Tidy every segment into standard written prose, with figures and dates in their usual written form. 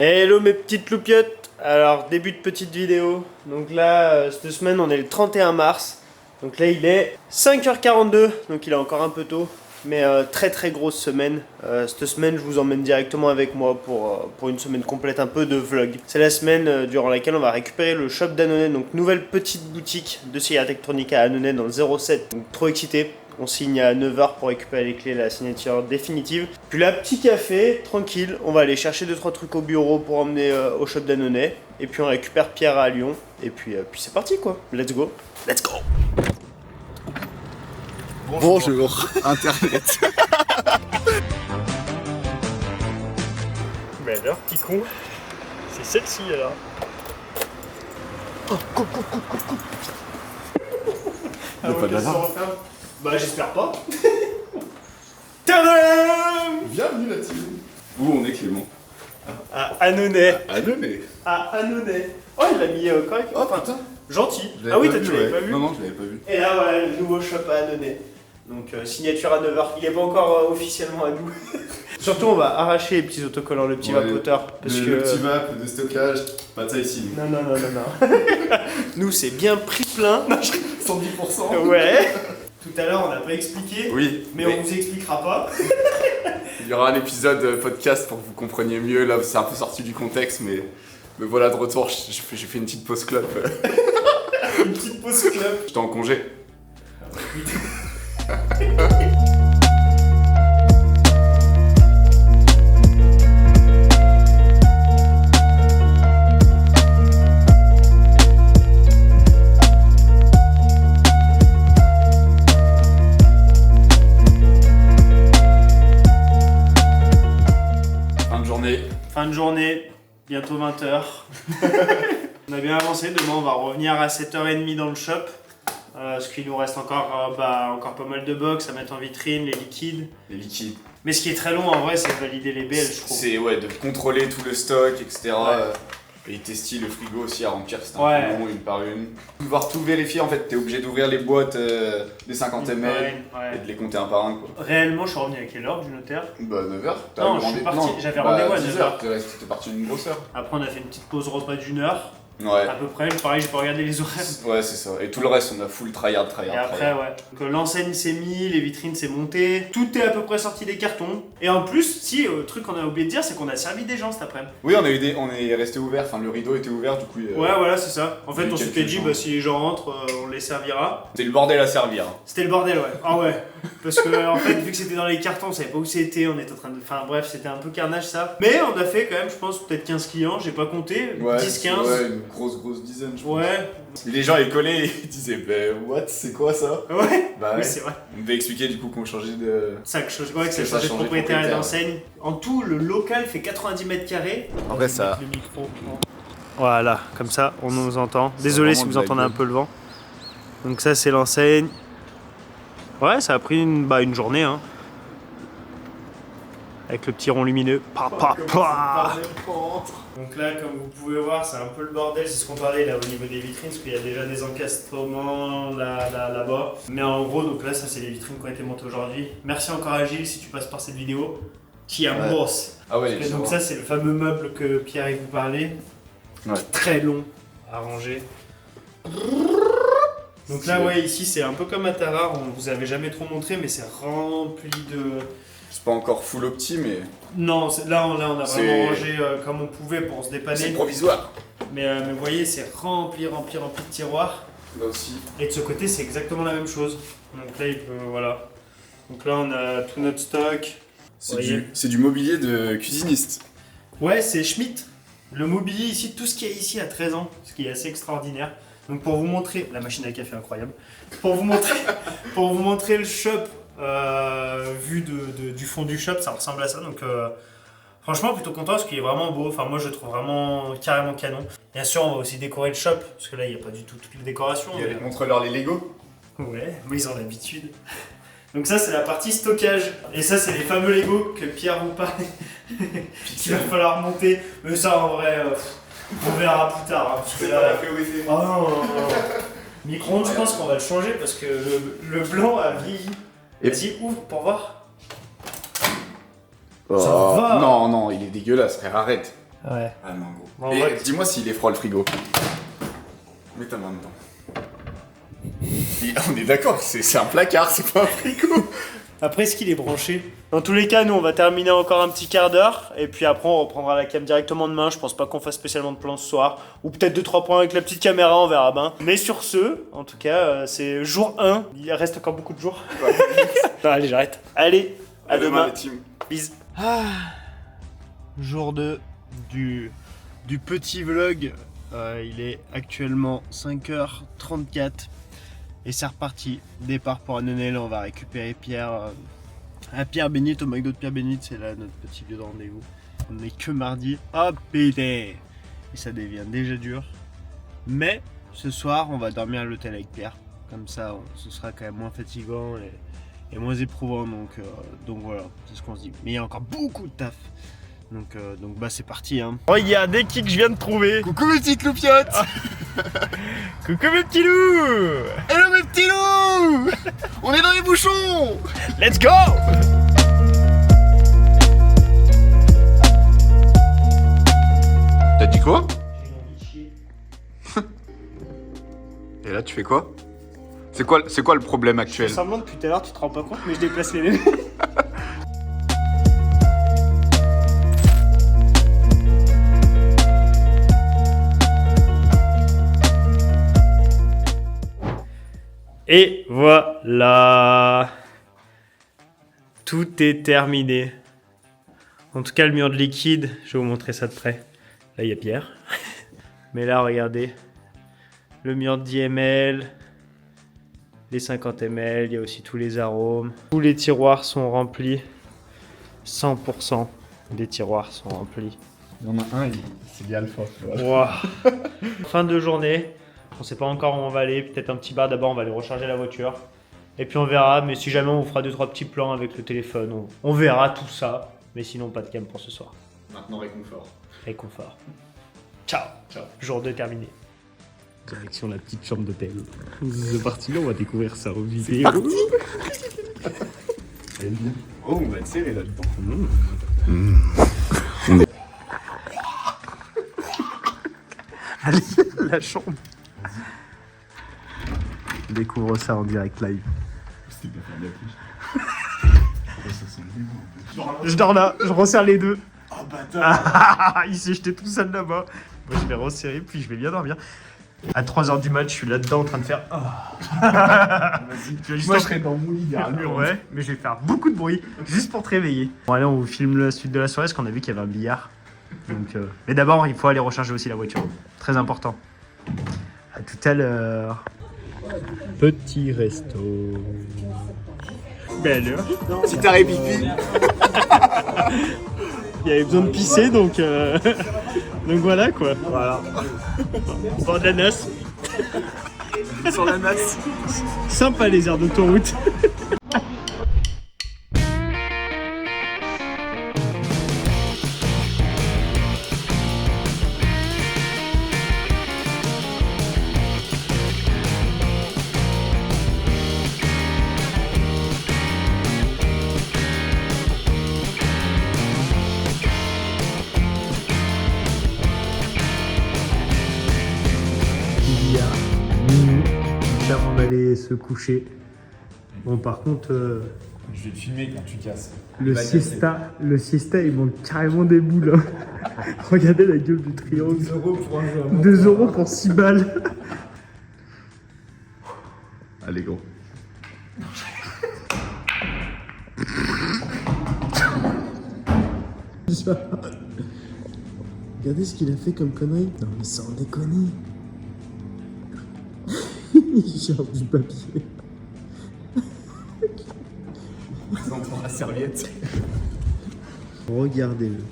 Hello mes petites loupiottes. Alors début de petite vidéo. Donc là cette semaine on est le 31 mars. Donc là il est 5h42. Donc il est encore un peu tôt. Mais très très grosse semaine. Cette semaine je vous emmène directement avec moi pour une semaine complète un peu de vlog. C'est la semaine durant laquelle on va récupérer le shop d'Annonay. Donc nouvelle petite boutique de Sierra Electronica à Annonay dans le 07. Donc trop excité. On signe à 9h pour récupérer les clés, la signature définitive. Puis là, petit café, tranquille. On va aller chercher 2-3 trucs au bureau pour emmener au shop d'Annonay. Et puis on récupère Pierre à Lyon. Et puis c'est parti quoi. Let's go. Let's go. Bonjour, Internet. Mais alors, petit con, c'est celle-ci alors. Il y a pas de hasard. Bah j'espère pas. Tadam! Bienvenue là-dessus. Où on est Clément? À Annonay. Annonay. À Annonay. Oh il l'a mis correct. Oh putain. Gentil. Je l'avais Ah oui, pas tu vu, l'avais ouais. pas vu. Non, je l'avais pas vu. Et là voilà, le nouveau shop à Annonay. Donc signature à 9h. Il est pas encore officiellement à nous. Surtout on va arracher les petits autocollants, le petit vapoteur. Parce que... Le petit vape de stockage, pas de ça ici. Non. Nous c'est bien pris plein. 110%. Ouais. Tout à l'heure on n'a pas expliqué. Oui. Mais on vous expliquera pas. Il y aura un épisode podcast pour que vous compreniez mieux. Là, c'est un peu sorti du contexte, mais voilà de retour. J'ai fait une petite pause club. Une petite pause club. J'étais en congé. Fin de journée, bientôt 20h. On a bien avancé, demain on va revenir à 7h30 dans le shop. Parce qu'il nous reste encore pas mal de box à mettre en vitrine, les liquides. Les liquides. Mais ce qui est très long en vrai, c'est de valider les BL, je trouve. C'est de contrôler tout le stock, etc. Ouais. Et tester le frigo aussi à remplir, c'est Ouais. un peu long, une par une. Pouvoir tout vérifier, en fait, t'es obligé d'ouvrir les boîtes des 50 ml Ouais. et de les compter un par un, quoi. Réellement, je suis revenu à quelle heure du notaire? Bah 9h. Non, je suis parti, j'avais rendez-vous à 9h. T'es parti d'une grosse heure. Après, on a fait une petite pause repas d'une heure, Ouais. à peu près. Pareil, j'ai pas regardé les horaires. Ouais, c'est ça. Et tout le reste, on a full tryhard. Et après, ouais. Donc l'enseigne s'est mis, les vitrines s'est montées, tout est à peu près sorti des cartons. Et en plus, si, truc qu'on a oublié de dire, c'est qu'on a servi des gens cet après-midi. Oui, on est resté ouvert, enfin le rideau était ouvert, du coup. Ouais, voilà, c'est ça. En fait, il y a on s'était dit, quelques gens. si les gens rentrent, on les servira. C'était le bordel à servir. C'était le bordel, ouais. Ah ouais. Parce que, en fait, vu que c'était dans les cartons, on savait pas où c'était, on était en train de. Enfin, bref, c'était un peu carnage ça. Mais on a fait quand même, je pense, peut-être 15 clients, j'ai pas compté. Ouais, 10-15. Ouais, une grosse dizaine, je pense. Ouais. Et les gens ils collaient et ils disaient, bah, what, c'est quoi ça? Ouais. Bah Oui, ouais. c'est vrai. On devait expliquer du coup qu'on changeait de. Ça, que ça changeait de changé de propriétaire et propriétaire. d'enseigne. En tout, le local fait 90 mètres carrés. En vrai, ça. Le micro. Voilà, comme ça, on nous entend. Désolé si vraiment vous de la entendez un gueule. peu le vent. Donc ça, c'est l'enseigne. Ouais, ça a pris une journée, hein. Avec le petit rond lumineux. Donc là, comme vous pouvez voir, c'est un peu le bordel, c'est ce qu'on parlait là au niveau des vitrines, parce qu'il y a déjà des encastrements là-bas. Mais en gros, donc là, ça c'est les vitrines qui ont été montées aujourd'hui. Merci encore à Gilles si tu passes par cette vidéo. Qui a Ouais. boss. Ah ouais, Et donc ça, c'est le fameux meuble que Pierre il vous parlait. Ouais. Très long à ranger. Donc là, ouais, ici c'est un peu comme à Tarare, on vous avait jamais trop montré, mais c'est rempli de... C'est pas encore full opti, mais. Non, là on a C'est- vraiment rangé comme on pouvait pour se C'est dépanner. provisoire. Mais vous voyez, c'est rempli de tiroirs. Là aussi. Et de ce côté, c'est exactement la même chose. Donc là, voilà. Donc là, on a tout notre stock. C'est du mobilier de cuisiniste. Ouais, c'est Schmitt. Le mobilier ici, tout ce qu'il y a ici à 13 ans, ce qui est assez extraordinaire. Donc pour vous montrer, la machine à café incroyable. Pour vous montrer le shop vu du fond du shop, ça ressemble à ça. Donc franchement, plutôt content parce qu'il est vraiment beau. Enfin, moi, je le trouve vraiment carrément canon. Bien sûr, on va aussi décorer le shop parce que là, il n'y a pas du tout toutes les décorations. mais- Montre-leur les Lego. Ouais, mais ils ont l'habitude. Donc ça, c'est la partie stockage. Et ça, c'est les fameux Lego que Pierre vous parlait. qu'il va falloir monter. Mais ça, en vrai, on verra plus tard. Hein, parce que là... priorité. Oh non. Micro-ondes, je pense qu'on va le changer parce que le blanc a vieilli. Et- Vas-y, ouvre pour voir. Oh, Ça va. non, il est dégueulasse, frère, arrête. Ouais. Ah non, gros. Bon, Et ouais. dis-moi s'il est froid le frigo. Mets ta main dedans. On est d'accord, c'est un placard, c'est pas un frigo. Après, est-ce qu'il est branché? Dans tous les cas, nous, on va terminer encore un petit quart d'heure. Et puis après, on reprendra la cam directement demain. Je pense pas qu'on fasse spécialement de plan ce soir. Ou peut-être 2-3 points avec la petite caméra, on verra bien. Mais sur ce, en tout cas, c'est jour 1. Il reste encore beaucoup de jours. Ouais. Non, allez, j'arrête. Allez, à demain. les teams. Bis. Jour 2 du petit vlog. Il est actuellement 5h34. Et c'est reparti. Départ pour Annonay. On va récupérer Pierre à Pierre Bénite, au McDo de Pierre Bénite. C'est là notre petit lieu de rendez-vous. On n'est que mardi. Oh putain! Et ça devient déjà dur. Mais ce soir, on va dormir à l'hôtel avec Pierre. Comme ça, ce sera quand même moins fatigant et moins éprouvant. Donc voilà, c'est ce qu'on se dit. Mais il y a encore beaucoup de taf. Donc bah c'est parti hein. Regardez qui que je viens de trouver. Coucou mes petites loupiottes. Coucou mes petits loups. Hello mes petits loups. On est dans les bouchons. Let's go. T'as dit quoi? Et là tu fais quoi? C'est quoi le problème Je actuel? fais semblant depuis tout à l'heure, tu te rends pas compte, mais je déplace les nez. Et voilà. Tout est terminé. En tout cas, le mur de liquide, je vais vous montrer ça de près. Là, il y a Pierre. Mais là, regardez. Le mur de 10 ml. Les 50 ml. Il y a aussi tous les arômes. Tous les tiroirs sont remplis. 100% des tiroirs sont remplis. Il y en a un, c'est bien alpha. Wow. Fin de journée. On sait pas encore où on va aller. Peut-être un petit bar d'abord. On va aller recharger la voiture. Et puis on verra. Mais si jamais on vous fera 2-3 petits plans avec le téléphone, on verra tout ça. Mais sinon, pas de cam pour ce soir. Maintenant réconfort. Réconfort. Ciao. Ciao. Jour 2 terminé. Direction la petite chambre d'hôtel. C'est parti, là, on va découvrir ça au vidéo. Oh, on va tirer là-dedans. Allez, la chambre. On découvre ça en direct live. C'était pas faire de la plus. Je dors là, je resserre les deux. Oh bâtard. Il s'est jeté tout seul là-bas. Moi je vais resserrer puis je vais bien dormir. À 3h du match, je suis là-dedans en train de faire. Vas-y. Moi je serais dans mon lit derrière le mur. Ouais, mais je vais faire beaucoup de bruit juste pour te réveiller. Bon, allez, on vous filme la suite de la soirée parce qu'on a vu qu'il y avait un billard. Donc, mais d'abord, il faut aller recharger aussi la voiture. Très important. À tout à l'heure. Petit resto. Belle heure. Petit arrêt pipi. Il y avait besoin de pisser donc voilà quoi. Voilà. Au bord de la nasse. Sur la masse. Sympa les aires d'autoroute. Il y a minuit, avant d'aller se coucher. Bon, par contre, Je vais te filmer quand tu casses. le siesta, il manque carrément des boules. Hein. Regardez la gueule du triangle. 2 € pour un jeu. 2 € pour 6 balles. Allez gros. Regardez ce qu'il a fait comme connerie. Non mais sans déconner. Il cherche du papier. Présente-moi la serviette. Regardez-le.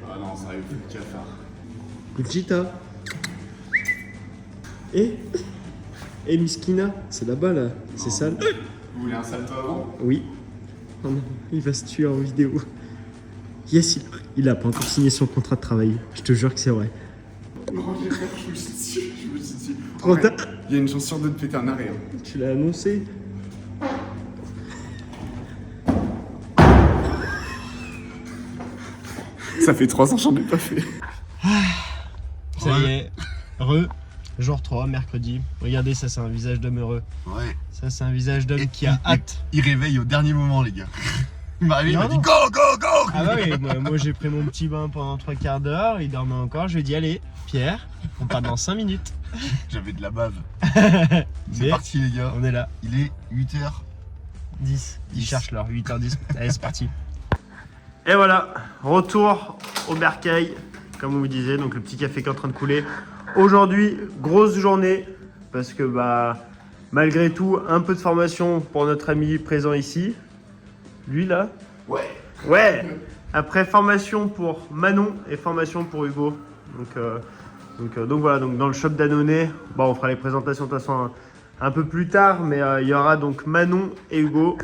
Ah non, ça arrive plus de cafard. Kuchita. Et Miskina, c'est là-bas là, c'est sale. Vous voulez un salto avant? Oui. Oh non, il va se tuer en vidéo. Yes, il a pas encore signé son contrat de travail. Je te jure que c'est vrai. Non, j'ai peur, je me suis dit. Trop tard. Il y a une chance sur 2 de péter un arrêt. Hein. Tu l'as annoncé. Ça fait 3 ans que j'en ai pas fait. Ça y est, jour 3, mercredi. Regardez, ça c'est un visage d'homme heureux. Ouais. Ça c'est un visage d'homme qui a hâte. Il réveille au dernier moment, les gars. Il m'arrive, il m'a Non, dit non. go, go, go. Ah bah oui, moi j'ai pris mon petit bain pendant 3 quarts d'heure, il dormait encore, je lui ai dit allez, Pierre, on part dans 5 minutes. J'avais de la bave. Mais C'est parti, les gars. on est là, Il est 8h. 10, ils 10. cherchent l'heure, 8h10, allez c'est parti. Et voilà, retour au bercail, comme on vous disait, donc le petit café qui est en train de couler. Aujourd'hui, grosse journée, parce que bah malgré tout, un peu de formation pour notre ami présent ici. Lui là. Ouais. Après formation pour Manon et formation pour Hugo. Donc voilà, donc dans le shop d'Annonay, bon, on fera les présentations de toute façon un peu plus tard, mais il y aura donc Manon et Hugo.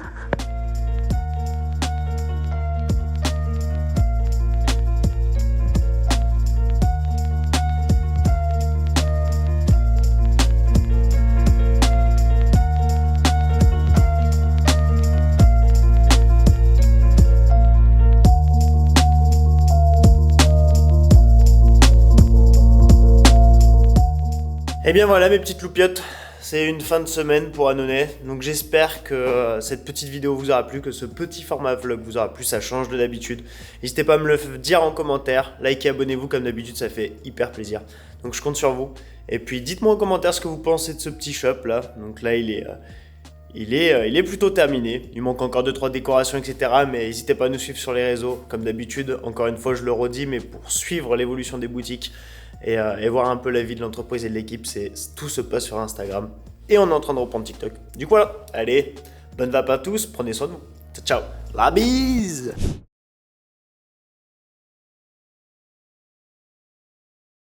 Et bien voilà mes petites loupiottes, c'est une fin de semaine pour Annonay, donc j'espère que cette petite vidéo vous aura plu, que ce petit format vlog vous aura plu, ça change de d'habitude. N'hésitez pas à me le dire en commentaire, likez, abonnez-vous comme d'habitude, ça fait hyper plaisir. Donc je compte sur vous. Et puis dites-moi en commentaire ce que vous pensez de ce petit shop là, donc là il est plutôt terminé, il manque encore 2-3 décorations etc. Mais n'hésitez pas à nous suivre sur les réseaux, comme d'habitude, encore une fois je le redis, mais pour suivre l'évolution des boutiques, et voir un peu la vie de l'entreprise et de l'équipe, tout se passe sur Instagram. Et on est en train de reprendre TikTok. Du coup voilà, allez, bonne vape à tous, prenez soin de vous. Ciao, ciao, la bise.